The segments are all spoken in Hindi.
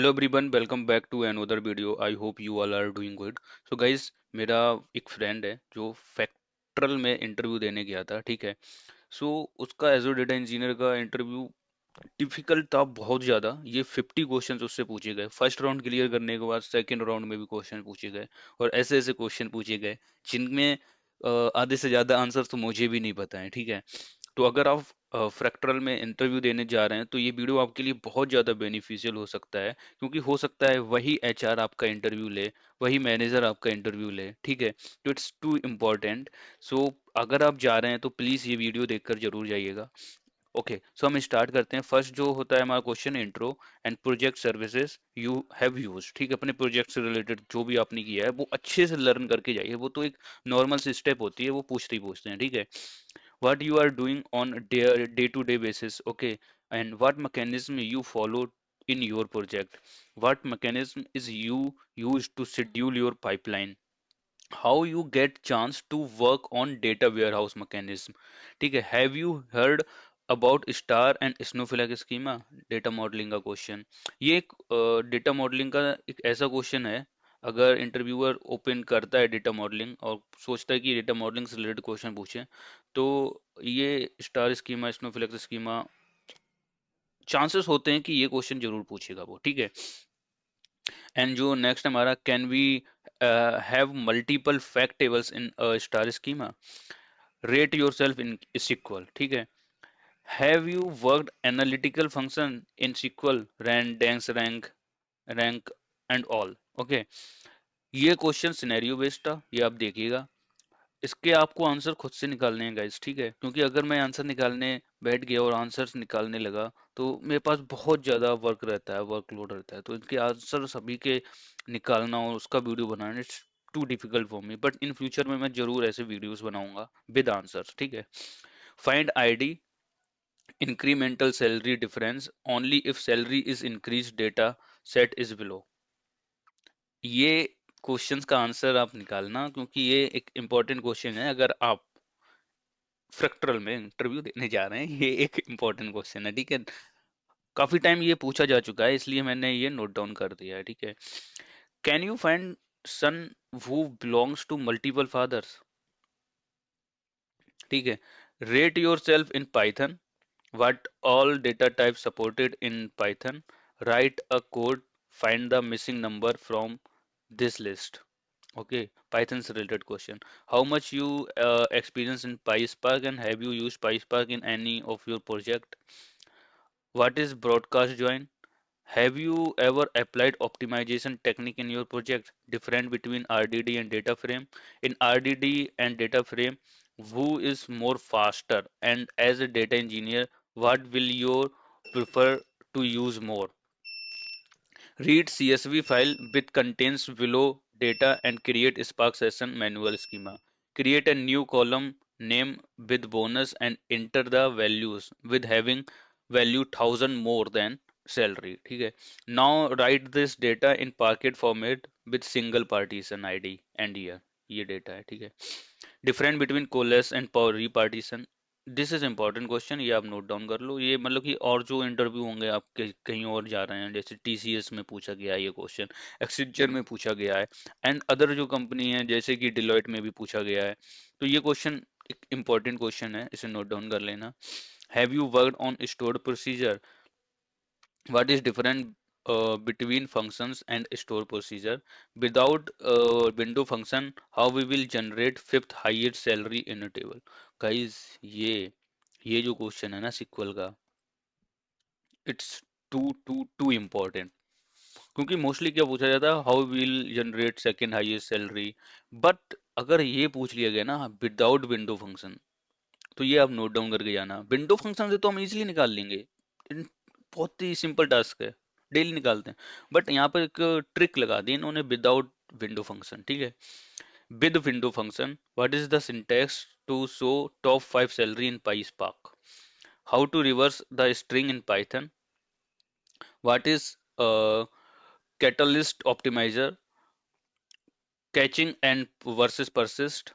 Hello everyone, welcome back to another video. I hope you all are doing good. So guys, मेरा एक फ्रेंड है जो फैक्ट्रल में इंटरव्यू देने गया था, ठीक है। सो उसका एज डेटा इंजीनियर का इंटरव्यू डिफिकल्ट था बहुत ज़्यादा। ये 50 क्वेश्चंस उससे पूछे गए। फर्स्ट राउंड क्लियर करने के बाद सेकंड राउंड में भी क्वेश्चन पूछे गए, और ऐसे ऐसे क्वेश्चन पूछे गए जिनमें आधे से ज़्यादा आंसर तो मुझे भी नहीं पता है, ठीक है। तो अगर आप फ्रैक्टरल में इंटरव्यू देने जा रहे हैं तो ये वीडियो आपके लिए बहुत ज़्यादा बेनिफिशियल हो सकता है, क्योंकि हो सकता है वही एचआर आपका इंटरव्यू ले, वही मैनेजर आपका इंटरव्यू ले, ठीक है। तो इट्स टू इम्पोर्टेंट। सो अगर आप जा रहे हैं तो प्लीज़ ये वीडियो देखकर जरूर जाइएगा। ओके, सो हम स्टार्ट करते हैं। फर्स्ट जो होता है हमारा question, intro and project services you have use, ठीक है। अपने प्रोजेक्ट से रिलेटेड जो भी आपने किया है वो अच्छे से लर्न करके जाइए। वो तो एक नॉर्मल सी स्टेप होती है, वो पूछते ही पूछते हैं, ठीक है। What you are doing on day to day basis, okay, and what mechanism you follow in your project, what mechanism is you use to schedule your pipeline, how you get chance to work on data warehouse mechanism, ठीक है। Have you heard about star and snowflake schema, data modelling का क्वेश्चन। ये एक डेटा मॉडलिंग का एक ऐसा क्वेश्चन है, अगर इंटरव्यूअर ओपन करता है डेटा मॉडलिंग और सोचता है कि डेटा मॉडलिंग से रिलेटेड क्वेश्चन पूछे, तो ये स्टार स्कीमा स्नोफ्लैक स्कीमा चांसेस होते हैं कि ये क्वेश्चन जरूर पूछेगा वो, ठीक है। एंड जो नेक्स्ट हमारा, can we have multiple fact tables in star schema, rate yourself in SQL, ठीक है। Have you worked analytical function in SQL, rank dense rank and all, okay. ये क्वेश्चन सिनेरियो बेस्ड था, ये आप देखिएगा। इसके आपको आंसर खुद से निकालने हैं गाइस, ठीक है। क्योंकि अगर मैं आंसर निकालने बैठ गया और आंसर्स निकालने लगा तो मेरे पास बहुत ज़्यादा वर्क रहता है, वर्कलोड रहता है, तो इनके आंसर सभी के निकालना और उसका वीडियो बनाना it's too difficult for me. But in future में मैं जरूर ऐसे वीडियोस बनाऊंगा विद आंसर्स, ठीक है। Find ID incremental salary difference only if salary is increase, data set is below. ये क्वेश्चंस का आंसर आप निकालना, क्योंकि ये एक इंपॉर्टेंट क्वेश्चन है। अगर आप फ्रैक्टरल में इंटरव्यू देने जा रहे हैं, ये एक इंपॉर्टेंट क्वेश्चन है, ठीक है। काफी टाइम ये पूछा जा चुका है, इसलिए मैंने ये नोट डाउन कर दिया है, ठीक है। Can you find son who belongs to multiple fathers, ठीक है। Rate yourself in Python, what all data type supported in Python, write a code, find the missing number from this list, okay. Python related question. How much you experience in PySpark, and have you used PySpark in any of your project? What is broadcast join? Have you ever applied optimization technique in your project? Different between RDD and data frame. In RDD and data frame, who is more faster? And as a data engineer, what will you prefer to use more? Read CSV file with contains below data and create Spark session manual schema. Create a new column name with bonus and enter the values with having value 1000 more than salary, ठीक है। Now write this data in Parquet format with single partition ID and year, ये डेटा है, ठीक है। Different between coalesce and power repartition, this is important question, ये आप नोट डाउन कर लो। ये मतलब कि और जो इंटरव्यू होंगे आपके कहीं और जा रहे हैं, जैसे TCS में पूछा गया है ये क्वेश्चन, एक्सेंचर में पूछा गया है, एंड अदर जो कंपनी है जैसे कि डिलॉयट में भी पूछा गया है। तो ये क्वेश्चन एक इंपॉर्टेंट क्वेश्चन है, इसे नोट डाउन कर लेना। Have you worked on stored procedure, what is different between functions and store procedure, without window function how we will generate fifth highest salary in a table। guys, ये जो क्वेश्चन है ना SQL का, it's too too too important. क्योंकि मोस्टली क्या पूछा जाता है, how will generate second highest salary. But अगर ये पूछ लिया गया ना विदाउट विंडो फंक्शन, तो ये आप नोट डाउन करके जाना। विंडो फंक्शन से तो हम इजीली निकाल लेंगे, बहुत ही सिंपल टास्क है, डेली निकालते हैं। बट यहाँ पर एक ट्रिक लगा दी इन्होंने, विदाउट विंडो फंक्शन, ठीक है। With window function, what is the syntax to show top 5 salary in PySpark, how to reverse the string in Python, what is catalyst optimizer, caching and versus persist,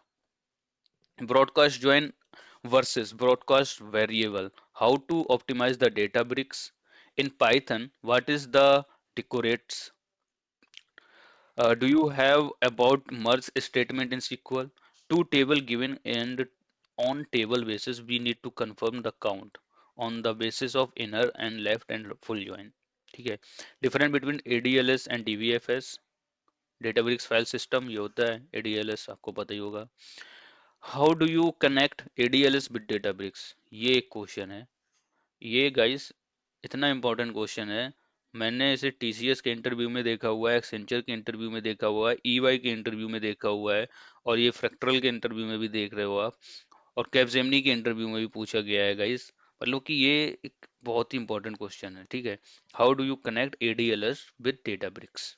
broadcast join versus broadcast variable, how to optimize the data bricks in Python, what is the decorates. Do you have about merge statement in SQL? Two table given and on table basis we need to confirm the count on the basis of inner and left and full join. ठीक है. Difference between ADLS and DBFS. Databricks file system ये होता है. ADLS आपको पता ही होगा. How do you connect ADLS with Databricks? ये एक क्वेश्चन है. ये गाइस इतना इम्पोर्टेंट क्वेश्चन है. मैंने इसे TCS के इंटरव्यू में देखा हुआ है, एक्सेंचर के इंटरव्यू में देखा हुआ है, EY के इंटरव्यू में देखा हुआ है, और ये फ्रैक्टरल के इंटरव्यू में भी देख रहे हो आप, और कैपजेमिनी के इंटरव्यू में भी पूछा गया है गाइस. मतलब कि ये एक बहुत ही इंपॉर्टेंट क्वेश्चन है. ठीक है. How do you connect ADLS with Databricks?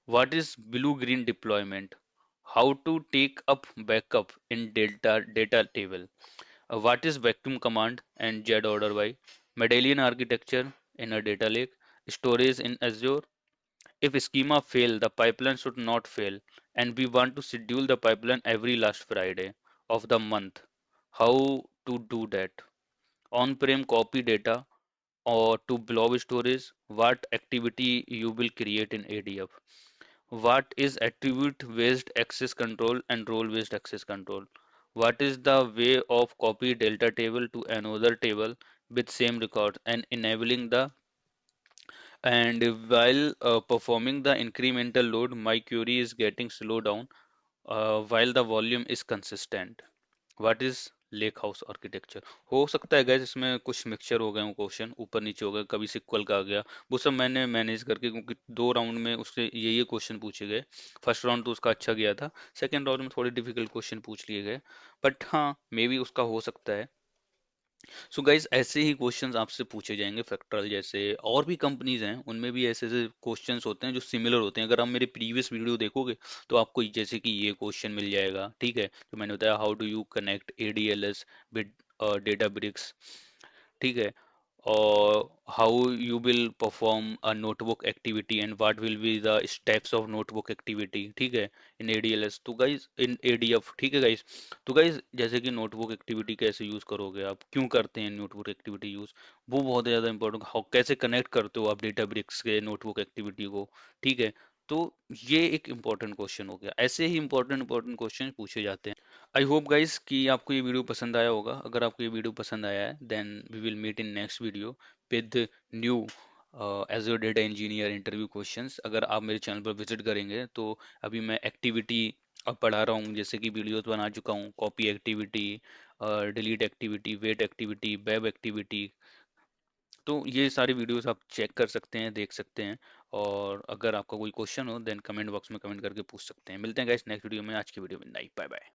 What is blue green deployment? How to take up backup in data table? What is vacuum command and Z order by? Medallion architecture in a data lake. Storage in Azure. If schema fail, the pipeline should not fail, and we want to schedule the pipeline every last Friday of the month. How to do that? On-prem copy data or to blob storage. What activity you will create in ADF? What is attribute-based access control and role-based access control? What is the way of copy delta table to another table with same record and enabling the and while performing the incremental load, my query is getting slowed down while the volume is consistent. What is lake house architecture? हो सकता है गैस इसमें कुछ मिक्सचर हो गए हो, क्वेश्चन ऊपर नीचे हो गए, कभी सिक्वल का आ गया, वो सब मैंने मैनेज करके, क्योंकि 2 राउंड में उससे ये क्वेश्चन पूछे गए. फर्स्ट राउंड तो उसका अच्छा गया था, सेकंड राउंड में थोड़े डिफिकल्ट क्वेश्चन पूछ लिए गए, बट हाँ मे बी उसका हो सकता है. सो गाइज ऐसे ही क्वेश्चंस आपसे पूछे जाएंगे फैक्टरल जैसे, और भी कंपनीज हैं उनमें भी ऐसे ऐसे क्वेश्चंस होते हैं जो सिमिलर होते हैं. अगर आप मेरे प्रीवियस वीडियो देखोगे तो आपको जैसे कि ये क्वेश्चन मिल जाएगा. ठीक है. तो मैंने बताया how do you connect ADLS with Databricks. ठीक है. और how you will perform a notebook activity and what will be the steps of notebook activity. ठीक है. in ADLS तो गाइज in ADF. ठीक है गाइज. तो गाइज जैसे कि नोटबुक एक्टिविटी कैसे यूज करोगे, आप क्यों करते हैं नोटबुक एक्टिविटी यूज, वो बहुत ज्यादा इंपॉर्टेंट. हाउ कैसे कनेक्ट करते हो आप डेटाब्रिक्स के नोटबुक एक्टिविटी को. ठीक है. तो ये एक इम्पोर्टेंट क्वेश्चन हो गया. ऐसे ही इंपॉर्टेंट इंपॉर्टेंट क्वेश्चन पूछे जाते हैं. आई होप गाइस कि आपको ये वीडियो पसंद आया होगा. अगर आपको ये वीडियो पसंद आया है then we will meet in next video with new Azure data engineer interview questions. अगर आप मेरे चैनल पर विजिट करेंगे तो अभी मैं एक्टिविटी अब पढ़ा रहा हूँ, जैसे कि वीडियोस बना चुका हूँ, copy activity, delete activity, wait activity, web activity. तो ये सारी वीडियोस आप चेक कर सकते हैं, देख सकते हैं, और अगर आपका कोई क्वेश्चन हो देन कमेंट बॉक्स में कमेंट करके पूछ सकते हैं. मिलते हैं गाइस नेक्स्ट वीडियो में. आज की वीडियो में नहीं, बाय बाय.